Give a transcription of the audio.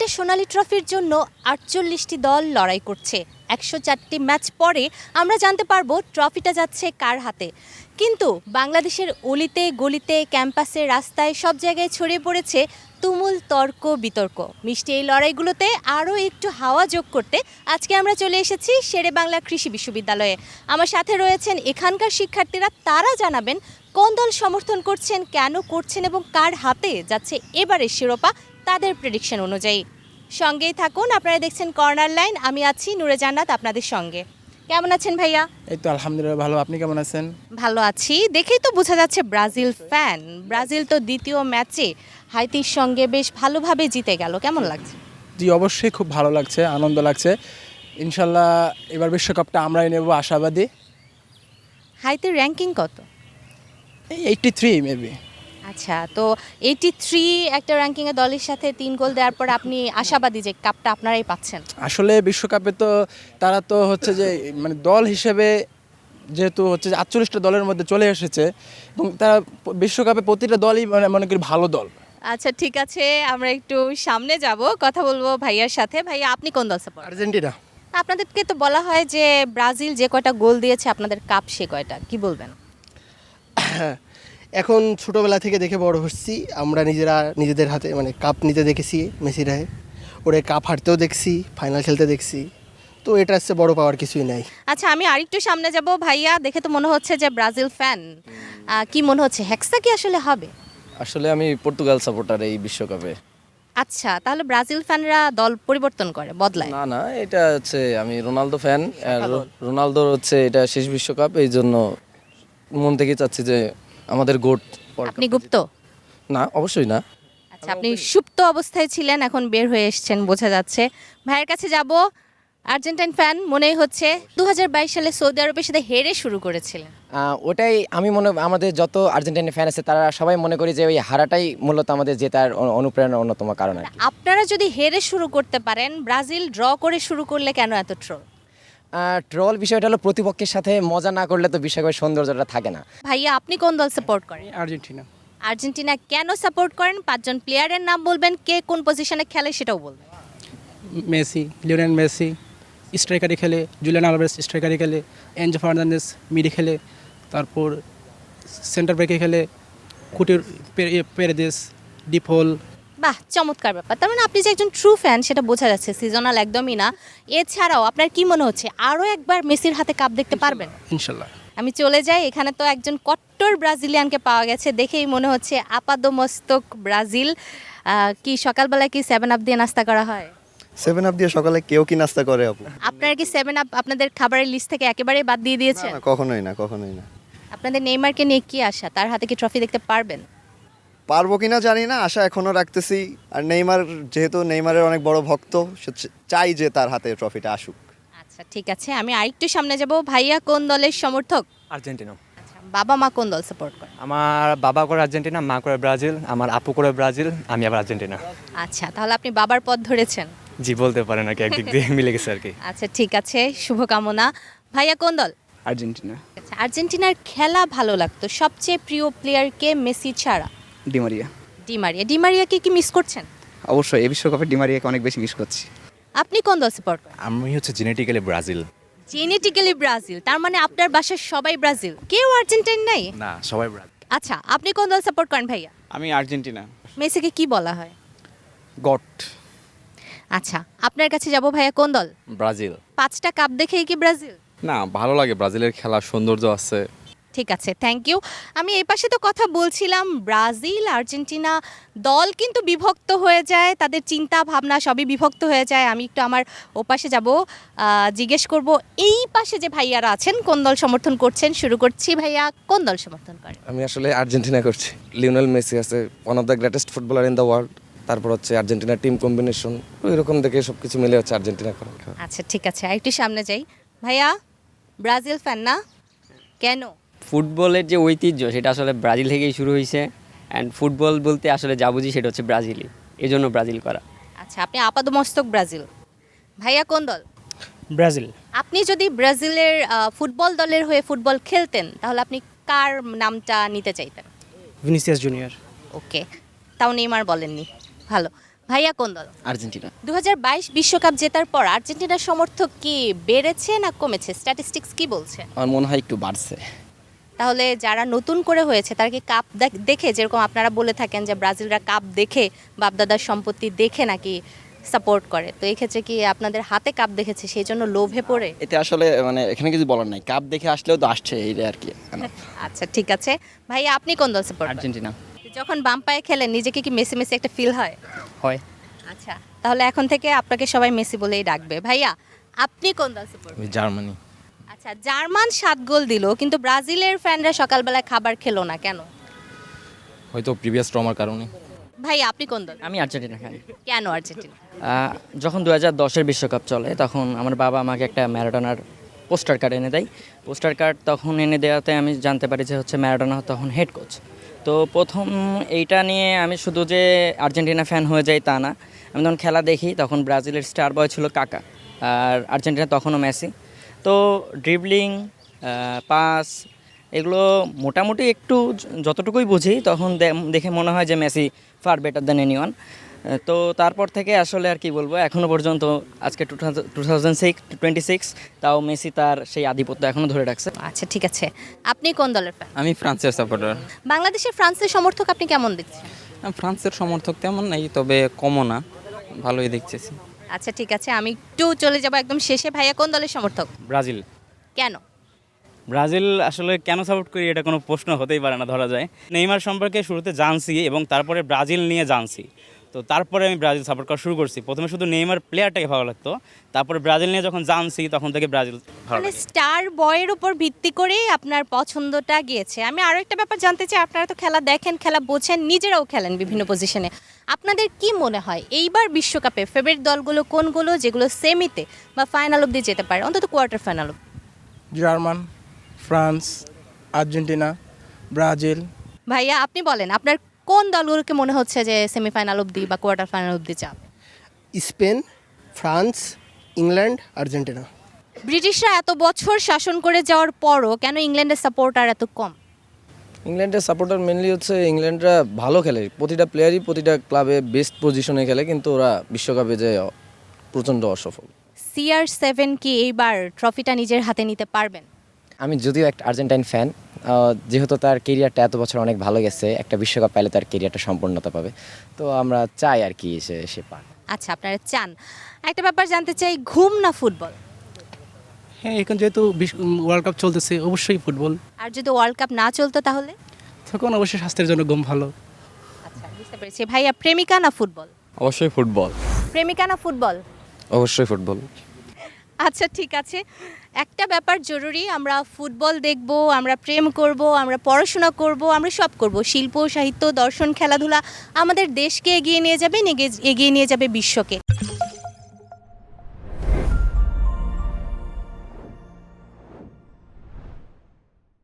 একটা সোনালী ট্রফির জন্য ৪৮টি দল লড়াই করছে। ১০৪টি ম্যাচ পরে আমরা জানতে পারবো ট্রফিটা যাচ্ছে কার হাতে। কিন্তু বাংলাদেশের অলিতে গলিতে ক্যাম্পাসে রাস্তায় সব জায়গায় ছড়িয়ে পড়েছে তুমুল তর্ক বিতর্ক। মিষ্টি এই লড়াইগুলোতে আরও একটু হাওয়া যোগ করতে আজকে আমরা চলে এসেছি শেরেবাংলা কৃষি বিশ্ববিদ্যালয়ে। আমার সাথে রয়েছেন এখানকার শিক্ষার্থীরা, তারা জানাবেন কোন দল সমর্থন করছেন, কেন করছেন এবং কার হাতে যাচ্ছে এবারের শিরোপা তাদের প্রেডিকশন অনুযায়ী। সঙ্গেই থাকুন, আপনারা দেখছেন কর্নার লাইন, আমি আছি নূরে জান্নাত আপনাদের সঙ্গে। কেমন আছেন ভাইয়া? এই তো আলহামদুলিল্লাহ ভালো, আপনি কেমন আছেন? ভালো আছি, দেখেই তো বোঝা যাচ্ছে ব্রাজিল ফ্যান। ব্রাজিল তো দ্বিতীয় ম্যাচে হাইতির সঙ্গে বেশ ভালোভাবে জিতে গেল, কেমন লাগছে? জি অবশ্যই খুব ভালো লাগছে, আনন্দ লাগছে। ইনশাল্লাহ এবার বিশ্বকাপটা আমরাই নেব, আশাবাদী। হাইতির র্যাঙ্কিং কত? এই 83 মেবি। আচ্ছা, তো 83 একটা র্যাঙ্কিংয়ে দলের সাথে 3 গোল দেওয়ার পর আপনি আশাবাদী যে কাপটা আপনারাই পাচ্ছেন? আসলে বিশ্বকাপে তো তারা তো হচ্ছে যে মানে দল হিসেবে যেহেতু হচ্ছে যে 48টা দলের মধ্যে চলে এসেছে এবং তারা বিশ্বকাপে প্রতিটা দলই মানে মনে করি ভালো দল। আচ্ছা ঠিক আছে, আমরা একটু সামনে যাব, কথা বলবো ভাইয়ার সাথে। ভাইয়া আপনি কোন দল সাপোর্ট? আর্জেন্টিনা। আপনাদেরকে তো বলা হয় যে ব্রাজিল যে কয়টা গোল দিয়েছে আপনাদের কাপ সে কয়টা, কি বলবেন? এখন ছোটোবেলা থেকে দেখে বড় হচ্ছি, আমরা নিজেদের হাতে মানে কাপ নিতে দেখেছি মেসিরা, ওরে কাপ হারতেও দেখছি, ফাইনাল খেলতে দেখছি, তো এটা হচ্ছে বড় পাওয়ার কিছুই নাই। আচ্ছা আমি আরেকটু সামনে যাব। ভাইয়া দেখে তো মনে হচ্ছে যে ব্রাজিল ফ্যান, কি মনে হচ্ছে হেক্সা কি আসলে হবে? আসলে আমি পর্তুগাল সাপোর্টার এই বিশ্বকাপে। আচ্ছা, তাহলে ব্রাজিল ফ্যানরা দল পরিবর্তন করে, বদলায়? না না, এটা হচ্ছে আমি রোনালদো ফ্যান, আর রোনালদোর হচ্ছে এটা শেষ বিশ্বকাপ, এই জন্য মন থেকে চাচ্ছি যে আমাদের গোট। আপনি গুপ্ত? না, অবশ্যই না। আচ্ছা, আপনি সুপ্ত অবস্থায় ছিলেন, এখন বের হয়ে এসেছেন বোঝা যাচ্ছে। ভাইয়ের কাছে যাব। আর্জেন্টাইন ফ্যান মনেই হচ্ছে, 2022 সালে সৌদি আরবের সাথে হেরে শুরু করেছিলেন। ওটাই আমি আমাদের যত আর্জেন্টিনা ফ্যান আছে তারা সবাই মনে করি যে ওই হারাটাই মূলত আমাদের জেতার অনুপ্রেরণার অন্যতম কারণ আর কি। আপনারা যদি হেরে শুরু করতে পারেন, ব্রাজিল ড্র করে শুরু করলে কেন এত ট্রোল? ট্রল বিষয়টা হলো প্রতিপক্ষের সাথে মজা না করলে তো বিশ্বকাপের সৌন্দর্যটা থাকে না। ভাইয়া আপনি কোন দল সাপোর্ট করেন? আর্জেন্টিনা। আর্জেন্টিনা কেন সাপোর্ট করেন? 5জন প্লেয়ারের নাম বলবেন, কে কোন পজিশনে খেলে সেটাও বলবেন। মেসি, লিওনেল মেসি স্ট্রাইকারে খেলে, জুলিয়ান আলভারেজ স্ট্রাইকারে খেলে, এনজো ফার্নান্দেজ মিডে খেলে, তারপর সেন্টার ব্যাকে খেলে কুটির পেরেদেস, ডিপোল। বাহ, চমৎকার ব্যাপার। তার মানে আপনি যে একজন ট্রু ফ্যান সেটা বোঝা যাচ্ছে, সিজনাল একদমই না। এছাড়াও আপনার কি মনে হচ্ছে আরও একবার মেসির হাতে কাপ দেখতে পারবেন? ইনশাল্লাহ। আমি চলে যাই, এখানে তো একজন কট্টর ব্রাজিলিয়ানকে পাওয়া গেছে, দেখেই মনে হচ্ছে আপাদমস্তক ব্রাজিল। কি সকালবেলায় কি 7 আপ দিয়ে নাস্তা করা হয়? 7 আপ দিয়ে সকালে কেউ কি নাস্তা করে আপু? আপনারা কি 7 আপ আপনাদের খাবারের লিস্ট থেকে একেবারেই বাদ দিয়ে দিয়েছেন? না, কখনোই না, কখনোই না। আপনাদের নেইমারকে নিয়ে কি আশা, তার হাতে কি ট্রফি দেখতে পারবেন? পারবো কিনা জানি না, আশা এখনো রাখতেছি। আর নেইমার, যেহেতু নেইমারের অনেক বড় ভক্ত, চাই যে তার হাতে ট্রফিটা আসুক। আচ্ছা ঠিক আছে, আমি আরেকটু সামনে যাব। ভাইয়া কোন দলের সমর্থক? আর্জেন্টিনা। আচ্ছা, বাবা মা কোন দল সাপোর্ট করে? আমার বাবা করে আর্জেন্টিনা, মা করে ব্রাজিল, আমার আপু করে ব্রাজিল, আমি আবার আর্জেন্টিনা। আচ্ছা, তাহলে আপনি বাবার পথ ধরেছেন। জি বলতে পারেন আর কি, একদিক দিয়ে মিলে গেছে আর কি। আচ্ছা ঠিক আছে, শুভকামনা। ভাইয়া কোন দল? আর্জেন্টিনা। আচ্ছা, আর্জেন্টিনার খেলা ভালো লাগতো, সবচেয়ে প্রিয় প্লেয়ার কে মেসি ছাড়া? ডিমারিয়া। ডিমারিয়াকে কি মিস করছেন? অবশ্যই এই বিশ্বকাপে ডিমারিয়াকে অনেক বেশি মিস করছি। আপনি কোন দল সাপোর্ট করেন? আমি হচ্ছে জেনেটিক্যালি ব্রাজিল। জেনেটিক্যালি ব্রাজিল, তার মানে আপনার বাসার সবাই ব্রাজিল, কেউ আর্জেন্টাইন নাই? না, সবাই ব্রাজিল। আচ্ছা, আপনি কোন দল সাপোর্ট করেন ভাইয়া? আমি আর্জেন্টিনা। মেসিকে কি বলা হয়? গট। আচ্ছা, আপনার কাছে যাব। ভাইয়া কোন দল? ব্রাজিল। 5টা কাপ দেখেই কি ব্রাজিল? না, ভালো লাগে, ব্রাজিলের খেলা সৌন্দর্য আছে। ঠিক আছে, থ্যাংক ইউ। আমি এই পাশে তো কথা বলছিলাম, ব্রাজিল আর্জেন্টিনা দল কিন্তু বিভক্ত হয়ে যায়, তাদের চিন্তা ভাবনা সবই বিভক্ত হয়ে যায়। আমি একটু আমার ওপাশে যাব, জিজ্ঞেস করব এই পাশে যে ভাইয়ারা আছেন কোন দল সমর্থন করছেন। শুরু করছি, ভাইয়া কোন দল সমর্থন করেন? আমি আসলে আর্জেন্টিনা করছি। লিওনেল মেসি আছে, one of the greatest footballer in the world. তারপর হচ্ছে আর্জেন্টিনার টিম কম্বিনেশন, ওই রকম দেখে সব কিছু মিলে হচ্ছে আর্জেন্টিনা করা। আচ্ছা ঠিক আছে, আরেকটু সামনে যাই। ভাইয়া ব্রাজিল ফ্যান না, কেন? ফুটবলের যে ঐতিহ্য সেটা আসলে ব্রাজিল থেকেই শুরু হয়েছে, অ্যান্ড ফুটবল বলতে আসলে যা বুঝি সেটা হচ্ছে ব্রাজিলই, এই জন্য ব্রাজিল করা। আচ্ছা, আপনি আপাদমস্তক ব্রাজিল। ভাইয়া কোন দল? ব্রাজিল। আপনি যদি ব্রাজিলের ফুটবল দলের হয়ে ফুটবল খেলতেন তাহলে আপনি কার নামটা নিতে চাইতেন? Vinicius junior. ওকে, তাও নেইমার বলেননি, ভালো। ভাইয়া কোন দল? আর্জেন্টিনা। 2022 বিশ্বকাপ জেতার পর আর্জেন্টিনার সমর্থক কি বেড়েছে না কমেছে? স্ট্যাটিস্টিক্স কি বলছে? আমার মনে হয় একটু বাড়ছে। তাহলে যারা নতুন করে হয়েছে তারা কি কাপ দেখে, যেরকম আপনারা বলে থাকেন যে ব্রাজিলরা কাপ দেখে বাপদাদার সম্পত্তি দেখে নাকি সাপোর্ট করে, তো এই ক্ষেত্রে কি আপনাদের হাতে কাপ দেখেছে সেই জন্য লোভে পড়ে? এতে আসলে মানে এখানে কিছু বলার নাই, কাপ দেখে আসলেও তো আসছে এইটা আর কি। আচ্ছা ঠিক আছে ভাইয়া, আপনি কোন দল সাপোর্ট? আর্জেন্টিনা। যখন বাম পায়ে খেলেন নিজেকে কি মেসি মেসি একটা ফিল হয়? হয়। আচ্ছা তাহলে এখন থেকে আপনাকে সবাই মেসি বলেই ডাকবে। ভাইয়া আপনি কোন দল সাপোর্ট? জার্মানি। আচ্ছা জার্মান 7 গোল দিল কিন্তু ব্রাজিলের ফ্যানরা সকালবেলায় খাবার খেলো না কেন? হয়তো প্রিভিয়াস ট্রমার কারণে। ভাই আপনি কোন দল? আমি আর্জেন্টিনা খাই। কেন আর্জেন্টিনা? যখন 2010-এর বিশ্বকাপ চলে তখন আমার বাবা আমাকে একটা ম্যারাডোনার পোস্টার কার্ড এনে দেয়। পোস্টার কার্ড তখন এনে দেওয়াতে আমি জানতে পারি যে হচ্ছে ম্যারাডোনা তখন হেড কোচ। তো প্রথম এইটা নিয়ে আমি শুধু যে আর্জেন্টিনা ফ্যান হয়ে যাই তা না, আমি যখন খেলা দেখি তখন ব্রাজিলের স্টার বয় ছিল কাকা, আর আর্জেন্টিনা তখনও মেসি। তো ড্রিবলিং, পাস এগুলো মোটামুটি একটু যতটুকুই বুঝি তখন দেখে মনে হয় যে Messi far better than anyone. তো তারপর থেকে আসলে আর কি বলবো, এখনও পর্যন্ত আজকে 2026 তাও মেসি তার সেই আধিপত্য এখনও ধরে রাখছে। আচ্ছা ঠিক আছে, আপনি কোন দলের ফ্যান? আমি ফ্রান্সের সাপোর্টার। বাংলাদেশের ফ্রান্সের সমর্থক আপনি কেমন দেখছেন? ফ্রান্সের সমর্থক তেমন নাই, তবে কমও না, ভালোই দেখতেছি। আচ্ছা ঠিক আছে, আমি একটু চলে যাব একদম শেষে। ভাইয়া কোন দলের সমর্থক? ব্রাজিল। কেন? ব্রাজিল আসলে কেন সাপোর্ট করি এটা কোনো প্রশ্ন হতেই পারে না, ধরা যায়। নেইমার সম্পর্কে শুরুতে জানছি এবং তারপরে ব্রাজিল নিয়ে জানছি, তো তারপরে আমি ব্রাজিল সাপোর্ট করা শুরু করছি। প্রথমে শুধু নেইমার প্লেয়ারটাকে ভালো লাগতো, তারপরে ব্রাজিল নিয়ে যখন জানছি তখন থেকে ব্রাজিল ভালো মানে লাগে। স্টার বয়ের উপর ভিত্তি করেই আপনার পছন্দটা গিয়েছে। আমি আরও একটা ব্যাপার জানতে চাই, আপনারা তো খেলা দেখেন, খেলা বোঝেন, নিজেরাও খেলেন বিভিন্ন পজিশনে। আপনাদের কি মনে হয় এইবার বিশ্বকাপে ফেভারিট দলগুলো কোনগুলো, যেগুলো সেমিতে বা ফাইনাল অবধি যেতে পারে, অন্তত কোয়ার্টার ফাইনাল অবধি? German, France, Argentina, Brazil. ভাইয়া আপনি বলেন আপনার কোন দলগুলোকে মনে হচ্ছে যে সেমিফাইনাল অবধি বা কোয়ার্টার ফাইনাল অবধি যাবে? Spain, France, England, Argentina. ব্রিটিশরা এত বছর শাসন করে যাওয়ার পরও কেন ইংল্যান্ডের সাপোর্টার এত কম? ইংল্যান্ডের সাপোর্টার মেনলি হচ্ছে ইংল্যান্ডরা ভালো খেলে, প্রতিটা প্লেয়ারই প্রতিটা ক্লাবে বেস্ট পজিশনে খেলে, কিন্তু ওরা বিশ্বকাপে যে প্রচণ্ড অসফল। CR7 কি এইবার ট্রফিটা নিজের হাতে নিতে পারবেন? আমি যদিও একটা আর্জেন্টাইন ফ্যান, যেহেতু তার কেরিয়ারটা এত বছর অনেক ভালো গেছে, একটা বিশ্বকাপ পাইলে তার কেরিয়ারটা সম্পূর্ণতা পাবে, তো আমরা চাই আর কি সে পাক। আচ্ছা আপনারা চান। একটা ব্যাপার জানতে চাই, ঘুম না ফুটবল? হ্যাঁ, এখন যেহেতু ওয়ার্ল্ড কাপ চলতেছে অবশ্যই ফুটবল। আর যদি ওয়ার্ল্ড কাপ না চলতো তাহলে? তখন অবশ্যই স্বাস্থ্যের জন্য ঘুম ভালো। আচ্ছা বুঝতে পেরেছি। ভাইয়া প্রেমিকা না ফুটবল? অবশ্যই ফুটবল। প্রেমিকা না ফুটবল? অবশ্যই ফুটবল। আচ্ছা ঠিক আছে, একটা ব্যাপার জরুরি, আমরা ফুটবল দেখব, আমরা প্রেম করব, আমরা পড়াশোনা করব, আমরা সব করব। শিল্প, সাহিত্য, দর্শন, খেলাধুলা আমাদের দেশকে এগিয়ে নিয়ে যাবে, এগিয়ে নিয়ে যাবে বিশ্বকে।